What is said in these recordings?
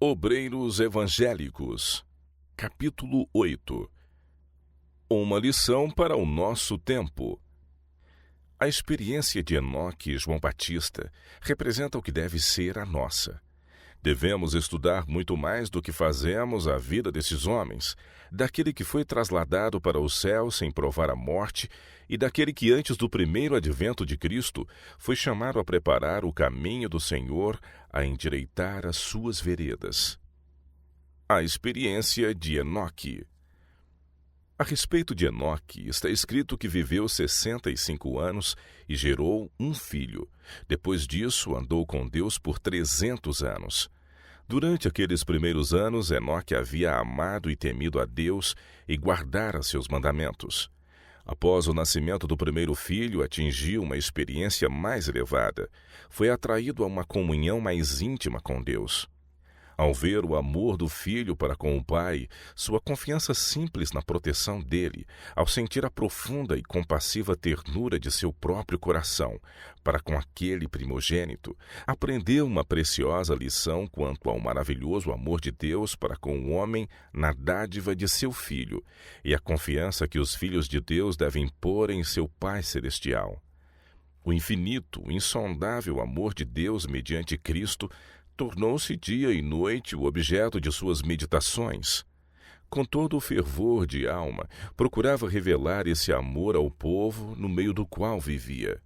Obreiros Evangélicos, capítulo 8. Uma lição para o nosso tempo. A experiência de Enoque e João Batista representa o que deve ser a nossa. Devemos estudar muito mais do que fazemos a vida desses homens, daquele que foi trasladado para o céu sem provar a morte e daquele que antes do primeiro advento de Cristo foi chamado a preparar o caminho do Senhor, a endireitar as suas veredas. A experiência de Enoque. A respeito de Enoque, está escrito que viveu 65 anos e gerou um filho. Depois disso, andou com Deus por 300 anos. Durante aqueles primeiros anos, Enoque havia amado e temido a Deus e guardara seus mandamentos. Após o nascimento do primeiro filho, atingiu uma experiência mais elevada. Foi atraído a uma comunhão mais íntima com Deus. Ao ver o amor do filho para com o pai, sua confiança simples na proteção dele, ao sentir a profunda e compassiva ternura de seu próprio coração para com aquele primogênito, aprendeu uma preciosa lição quanto ao maravilhoso amor de Deus para com o homem na dádiva de seu filho e a confiança que os filhos de Deus devem pôr em seu Pai Celestial. O infinito, insondável amor de Deus mediante Cristo tornou-se dia e noite o objeto de suas meditações. Com todo o fervor de alma, procurava revelar esse amor ao povo no meio do qual vivia.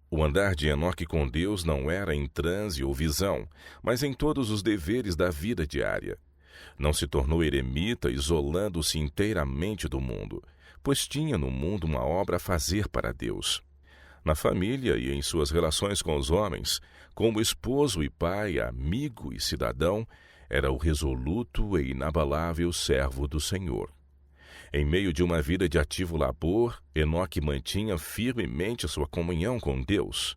O andar de Enoque com Deus não era em transe ou visão, mas em todos os deveres da vida diária. Não se tornou eremita, isolando-se inteiramente do mundo, pois tinha no mundo uma obra a fazer para Deus. Na família e em suas relações com os homens, como esposo e pai, amigo e cidadão, era o resoluto e inabalável servo do Senhor. Em meio de uma vida de ativo labor, Enoque mantinha firmemente sua comunhão com Deus.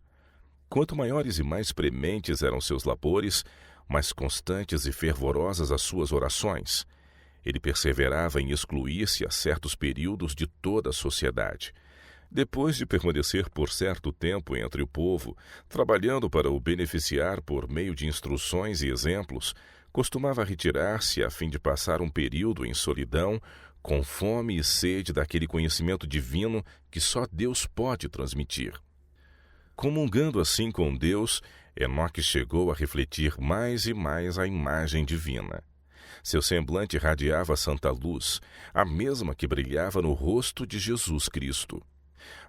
Quanto maiores e mais prementes eram seus labores, mais constantes e fervorosas as suas orações. Ele perseverava em excluir-se a certos períodos de toda a sociedade. Depois de permanecer por certo tempo entre o povo, trabalhando para o beneficiar por meio de instruções e exemplos, costumava retirar-se a fim de passar um período em solidão, com fome e sede daquele conhecimento divino que só Deus pode transmitir. Comungando assim com Deus, Enoque chegou a refletir mais e mais a imagem divina. Seu semblante irradiava santa luz, a mesma que brilhava no rosto de Jesus Cristo.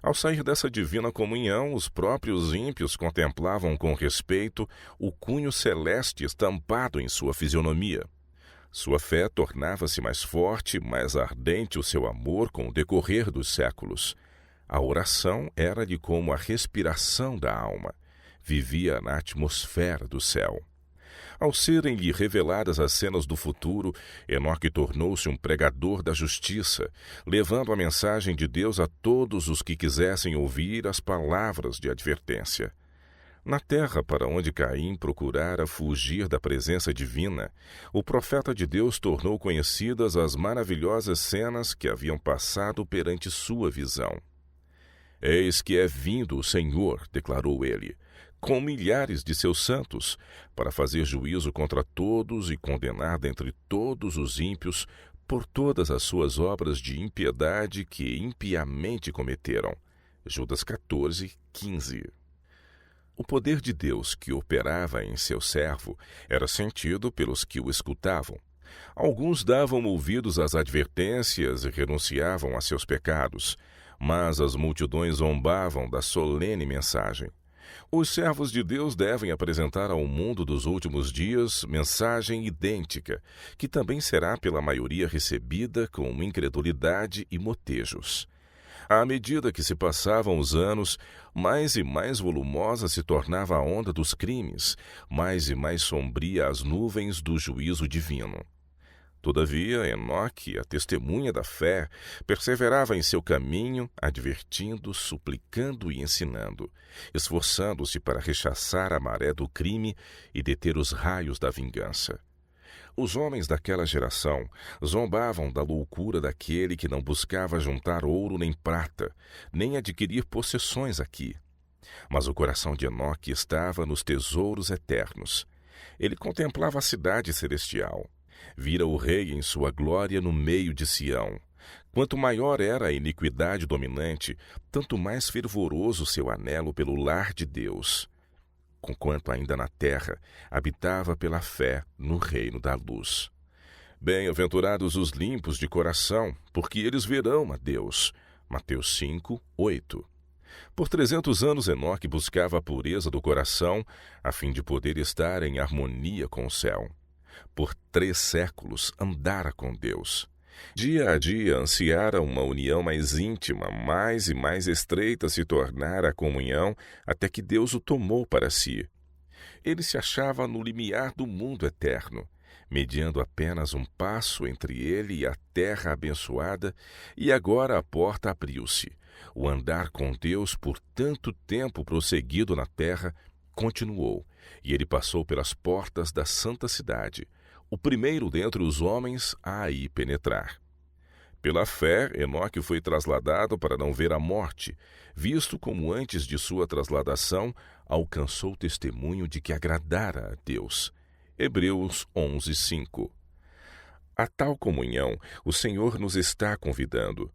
Ao sair dessa divina comunhão, os próprios ímpios contemplavam com respeito o cunho celeste estampado em sua fisionomia. Sua fé tornava-se mais forte, mais ardente o seu amor com o decorrer dos séculos. A oração era-lhe como a respiração da alma. Vivia na atmosfera do céu. Ao serem-lhe reveladas as cenas do futuro, Enoque tornou-se um pregador da justiça, levando a mensagem de Deus a todos os que quisessem ouvir as palavras de advertência. Na terra para onde Caim procurara fugir da presença divina, o profeta de Deus tornou conhecidas as maravilhosas cenas que haviam passado perante sua visão. «Eis que é vindo o Senhor», declarou ele, com milhares de seus santos, para fazer juízo contra todos e condenar dentre todos os ímpios por todas as suas obras de impiedade que impiamente cometeram. Judas 14, 15. O poder de Deus que operava em seu servo era sentido pelos que o escutavam. Alguns davam ouvidos às advertências e renunciavam a seus pecados, mas as multidões zombavam da solene mensagem. Os servos de Deus devem apresentar ao mundo dos últimos dias mensagem idêntica, que também será pela maioria recebida com incredulidade e motejos. À medida que se passavam os anos, mais e mais volumosa se tornava a onda dos crimes, mais e mais sombria as nuvens do juízo divino. Todavia, Enoque, a testemunha da fé, perseverava em seu caminho, advertindo, suplicando e ensinando, esforçando-se para rechaçar a maré do crime e deter os raios da vingança. Os homens daquela geração zombavam da loucura daquele que não buscava juntar ouro nem prata, nem adquirir possessões aqui. Mas o coração de Enoque estava nos tesouros eternos. Ele contemplava a cidade celestial. Vira o rei em sua glória no meio de Sião. Quanto maior era a iniquidade dominante, tanto mais fervoroso seu anelo pelo lar de Deus. Conquanto ainda na terra, habitava pela fé no reino da luz. Bem-aventurados os limpos de coração, porque eles verão a Deus. Mateus 5, 8. Por 300 anos Enoque buscava a pureza do coração, a fim de poder estar em harmonia com o céu. Por 3 séculos andara com Deus. Dia a dia ansiara uma união mais íntima, mais e mais estreita se tornara a comunhão, até que Deus o tomou para si. Ele se achava no limiar do mundo eterno, mediando apenas um passo entre ele e a terra abençoada, e agora a porta abriu-se. O andar com Deus por tanto tempo prosseguido na terra continuou, e ele passou pelas portas da santa cidade, o primeiro dentre os homens a aí penetrar. Pela fé, Enoque foi trasladado para não ver a morte, visto como antes de sua trasladação alcançou testemunho de que agradara a Deus. Hebreus 11, 5. A tal comunhão o Senhor nos está convidando.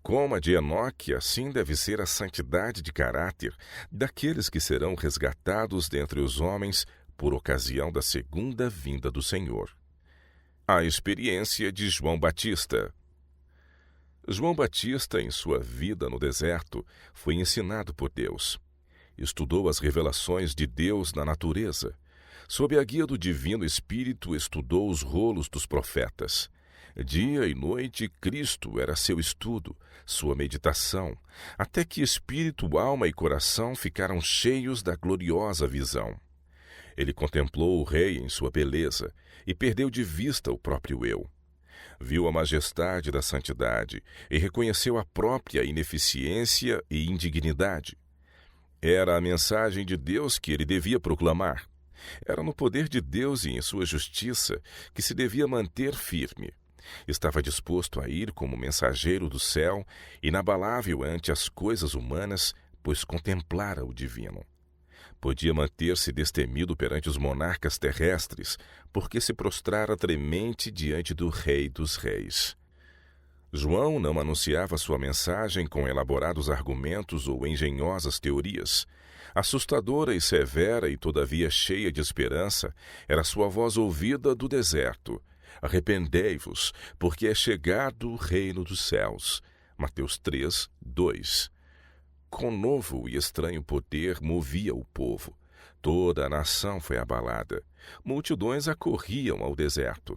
Como a de Enoque, assim deve ser a santidade de caráter daqueles que serão resgatados dentre os homens por ocasião da segunda vinda do Senhor. A experiência de João Batista. João Batista, em sua vida no deserto, foi ensinado por Deus. Estudou as revelações de Deus na natureza. Sob a guia do Divino Espírito, estudou os rolos dos profetas. Dia e noite, Cristo era seu estudo, sua meditação, até que espírito, alma e coração ficaram cheios da gloriosa visão. Ele contemplou o Rei em sua beleza e perdeu de vista o próprio eu. Viu a majestade da santidade e reconheceu a própria ineficiência e indignidade. Era a mensagem de Deus que ele devia proclamar. Era no poder de Deus e em sua justiça que se devia manter firme. Estava disposto a ir como mensageiro do céu, inabalável ante as coisas humanas, pois contemplara o divino. Podia manter-se destemido perante os monarcas terrestres, porque se prostrara tremente diante do Rei dos Reis. João não anunciava sua mensagem com elaborados argumentos ou engenhosas teorias. Assustadora e severa e todavia cheia de esperança, era sua voz ouvida do deserto. Arrependei-vos, porque é chegado o reino dos céus. Mateus 3, 2. Com novo e estranho poder movia o povo. Toda a nação foi abalada. Multidões acorriam ao deserto.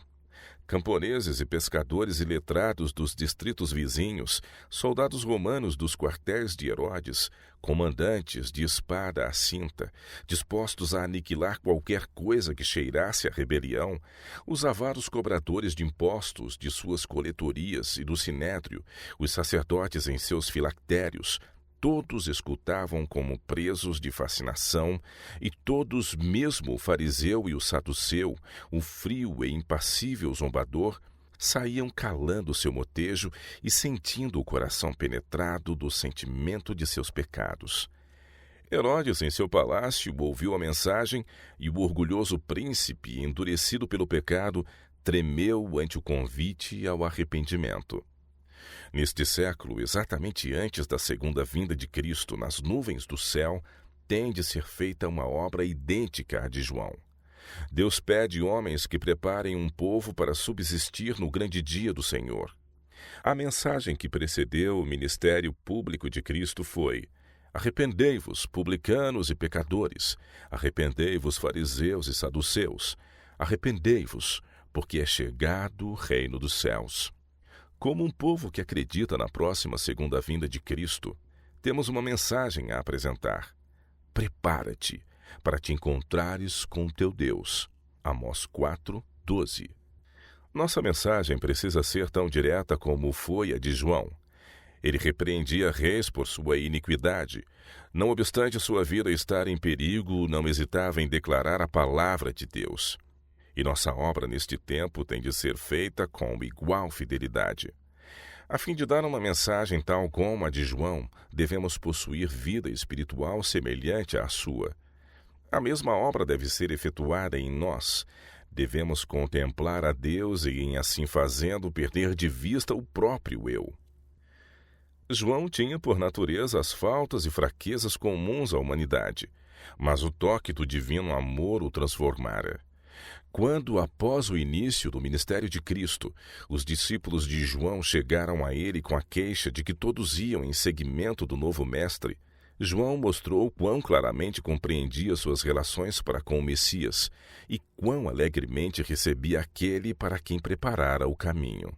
Camponeses e pescadores iletrados dos distritos vizinhos, soldados romanos dos quartéis de Herodes, comandantes de espada à cinta, dispostos a aniquilar qualquer coisa que cheirasse a rebelião, os avaros cobradores de impostos de suas coletorias e do sinédrio, os sacerdotes em seus filactérios, todos escutavam como presos de fascinação, e todos, mesmo o fariseu e o saduceu, o frio e impassível zombador, saíam calando seu motejo e sentindo o coração penetrado do sentimento de seus pecados. Herodes, em seu palácio, ouviu a mensagem e o orgulhoso príncipe, endurecido pelo pecado, tremeu ante o convite ao arrependimento. Neste século, exatamente antes da segunda vinda de Cristo nas nuvens do céu, tem de ser feita uma obra idêntica à de João. Deus pede homens que preparem um povo para subsistir no grande dia do Senhor. A mensagem que precedeu o ministério público de Cristo foi: arrependei-vos, publicanos e pecadores, arrependei-vos, fariseus e saduceus, arrependei-vos, porque é chegado o reino dos céus. Como um povo que acredita na próxima segunda vinda de Cristo, temos uma mensagem a apresentar. Prepara-te para te encontrares com teu Deus. Amós 4, 12. Nossa mensagem precisa ser tão direta como foi a de João. Ele repreendia reis por sua iniquidade. Não obstante sua vida estar em perigo, não hesitava em declarar a palavra de Deus. E nossa obra neste tempo tem de ser feita com igual fidelidade. A fim de dar uma mensagem tal como a de João, devemos possuir vida espiritual semelhante à sua. A mesma obra deve ser efetuada em nós. Devemos contemplar a Deus e, em assim fazendo, perder de vista o próprio eu. João tinha por natureza as faltas e fraquezas comuns à humanidade, mas o toque do divino amor o transformara. Quando, após o início do ministério de Cristo, os discípulos de João chegaram a ele com a queixa de que todos iam em seguimento do novo mestre, João mostrou quão claramente compreendia suas relações para com o Messias e quão alegremente recebia aquele para quem preparara o caminho.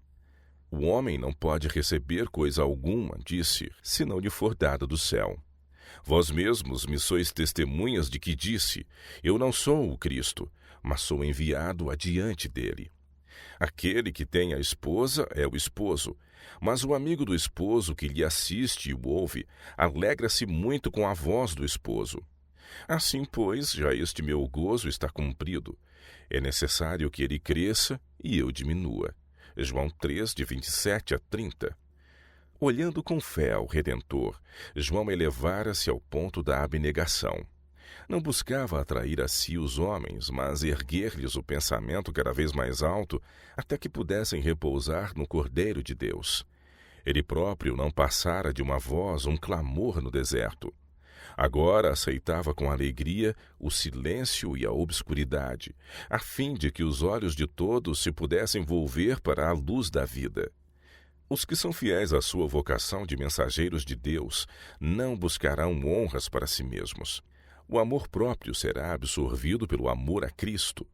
O homem não pode receber coisa alguma, disse, se não lhe for dada do céu. Vós mesmos me sois testemunhas de que disse, eu não sou o Cristo, mas sou enviado adiante dele. Aquele que tem a esposa é o esposo, mas o amigo do esposo que lhe assiste e o ouve, alegra-se muito com a voz do esposo. Assim, pois, já este meu gozo está cumprido. É necessário que ele cresça e eu diminua. João 3, de 27 a 30. Olhando com fé ao Redentor, João elevara-se ao ponto da abnegação. Não buscava atrair a si os homens, mas erguer-lhes o pensamento cada vez mais alto, até que pudessem repousar no Cordeiro de Deus. Ele próprio não passara de uma voz, um clamor no deserto. Agora aceitava com alegria o silêncio e a obscuridade, a fim de que os olhos de todos se pudessem volver para a luz da vida. Os que são fiéis à sua vocação de mensageiros de Deus não buscarão honras para si mesmos. O amor próprio será absorvido pelo amor a Cristo.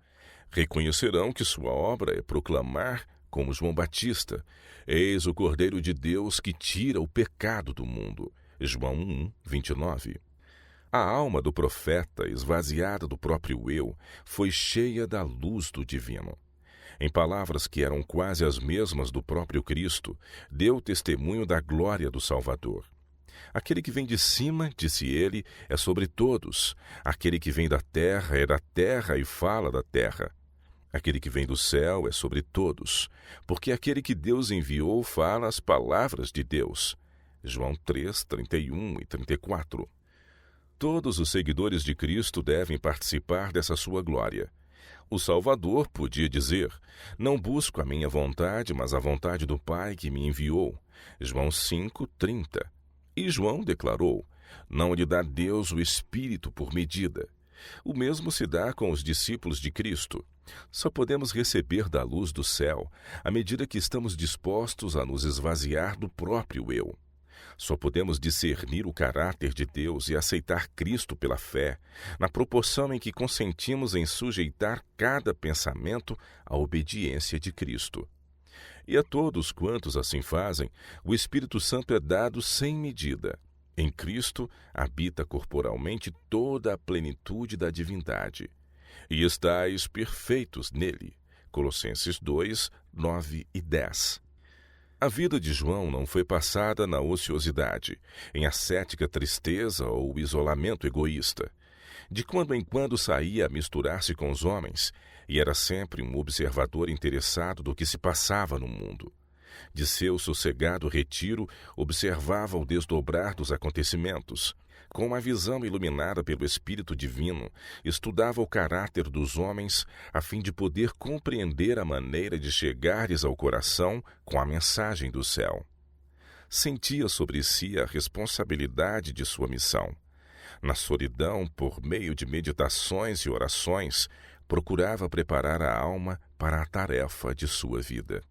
Reconhecerão que sua obra é proclamar, como João Batista, eis o Cordeiro de Deus que tira o pecado do mundo. João 1, 29. A alma do profeta, esvaziada do próprio eu, foi cheia da luz do divino. Em palavras que eram quase as mesmas do próprio Cristo, deu testemunho da glória do Salvador. Aquele que vem de cima, disse ele, é sobre todos. Aquele que vem da terra é da terra e fala da terra. Aquele que vem do céu é sobre todos, porque aquele que Deus enviou fala as palavras de Deus. João 3, 31 e 34. Todos os seguidores de Cristo devem participar dessa sua glória. O Salvador podia dizer, não busco a minha vontade, mas a vontade do Pai que me enviou. João 5, 30. E João declarou, não lhe dá Deus o Espírito por medida. O mesmo se dá com os discípulos de Cristo. Só podemos receber da luz do céu à medida que estamos dispostos a nos esvaziar do próprio eu. Só podemos discernir o caráter de Deus e aceitar Cristo pela fé, na proporção em que consentimos em sujeitar cada pensamento à obediência de Cristo. E a todos quantos assim fazem, o Espírito Santo é dado sem medida. Em Cristo habita corporalmente toda a plenitude da divindade. E estáis perfeitos nele. Colossenses 2, 9 e 10. A vida de João não foi passada na ociosidade, em ascética tristeza ou isolamento egoísta. De quando em quando saía a misturar-se com os homens, e era sempre um observador interessado do que se passava no mundo. De seu sossegado retiro, observava o desdobrar dos acontecimentos. Com uma visão iluminada pelo Espírito Divino, estudava o caráter dos homens a fim de poder compreender a maneira de chegar-lhes ao coração com a mensagem do céu. Sentia sobre si a responsabilidade de sua missão. Na solidão, por meio de meditações e orações, procurava preparar a alma para a tarefa de sua vida.